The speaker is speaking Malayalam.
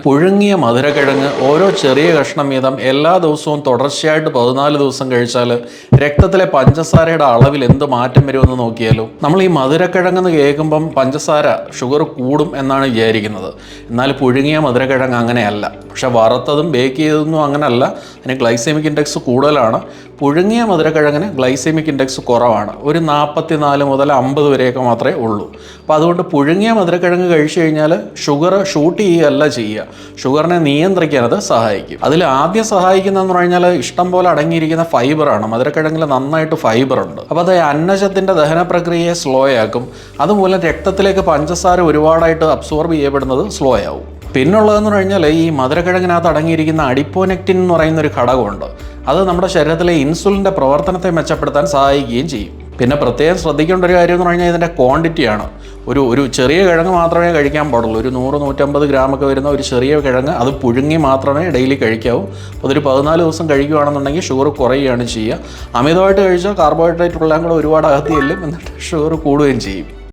പുഴുങ്ങിയ മധുരക്കിഴങ്ങ് ഓരോ ചെറിയ കഷ്ണം വീതം എല്ലാ ദിവസവും തുടർച്ചയായിട്ട് 14 ദിവസം കഴിച്ചാൽ രക്തത്തിലെ പഞ്ചസാരയുടെ അളവിൽ എന്ത് മാറ്റം വരുമെന്ന് നോക്കിയാലോ. നമ്മൾ ഈ മധുരക്കിഴങ്ങെന്ന് കേൾക്കുമ്പം ഷുഗർ കൂടും എന്നാണ് വിചാരിക്കുന്നത്. എന്നാൽ പുഴുങ്ങിയ മധുരക്കിഴങ്ങ് അങ്ങനെയല്ല. പക്ഷെ വറുത്തതും ബേക്ക് ചെയ്തതൊന്നും അങ്ങനെയല്ല. അതിന് ഗ്ലൈസെമിക് ഇൻഡെക്സ് കൂടുതലാണ്. പുഴുങ്ങിയ മധുരക്കിഴങ്ങിന് ഗ്ലൈസെമിക് ഇൻഡെക്സ് കുറവാണ്. ഒരു 44 മുതൽ 50 വരെയൊക്കെ മാത്രമേ ഉള്ളൂ. അപ്പോൾ അതുകൊണ്ട് പുഴുങ്ങിയ മധുരക്കിഴങ്ങ് കഴിച്ചു കഴിഞ്ഞാൽ ഷുഗർ ഷൂട്ട് ചെയ്യുകയല്ല ചെയ്യുക, ഷുഗറിനെ നിയന്ത്രിക്കാൻ അത് സഹായിക്കും. അതിൽ ആദ്യം സഹായിക്കുന്നതെന്ന് പറഞ്ഞാൽ ഇഷ്ടം പോലെ അടങ്ങിയിരിക്കുന്ന ഫൈബറാണ്. മധുരക്കിഴങ്ങിൽ നന്നായിട്ട് ഫൈബറുണ്ട്. അപ്പോൾ അത് അന്നജത്തിൻ്റെ ദഹന പ്രക്രിയയെ സ്ലോ ആക്കും. അതുമൂലം രക്തത്തിലേക്ക് പഞ്ചസാര ഒരുപാടായിട്ട് അബ്സോർബ് ചെയ്യപ്പെടുന്നത് സ്ലോ ആവും. പിന്നുള്ളതെന്ന് പറഞ്ഞാൽ ഈ മധുരക്കിഴങ്ങിനകത്ത് അടങ്ങിയിരിക്കുന്ന അഡിപ്പോനെക്റ്റിൻ എന്ന് പറയുന്ന ഒരു ഘടകമുണ്ട്. അത് നമ്മുടെ ശരീരത്തിലെ ഇൻസുലിൻ്റെ പ്രവർത്തനത്തെ മെച്ചപ്പെടുത്താൻ സഹായിക്കുകയും ചെയ്യും. പിന്നെ പ്രത്യേകം ശ്രദ്ധിക്കേണ്ട ഒരു കാര്യം എന്ന് പറഞ്ഞാൽ ഇതിൻ്റെ ക്വാണ്ടിറ്റിയാണ്. ഒരു ചെറിയ കിഴങ്ങ് മാത്രമേ കഴിക്കാൻ പാടുള്ളൂ. ഒരു 100-150 ഗ്രാമൊക്കെ വരുന്ന ഒരു ചെറിയ കിഴങ്ങ് അത് പുഴുങ്ങി മാത്രമേ ഡെയിലി കഴിക്കാവൂ. അതൊരു 14 ദിവസം കഴിക്കുകയാണെന്നുണ്ടെങ്കിൽ ഷുഗർ കുറയുകയാണ് ചെയ്യുക. അമിതമായിട്ട് കഴിച്ചാൽ കാർബോഹൈഡ്രേറ്റ് എല്ലാം കൂടെ ഒരുപാട് അകത്ത് ചെല്ലും, എന്നിട്ട് ഷുഗർ കൂടുകയും ചെയ്യും.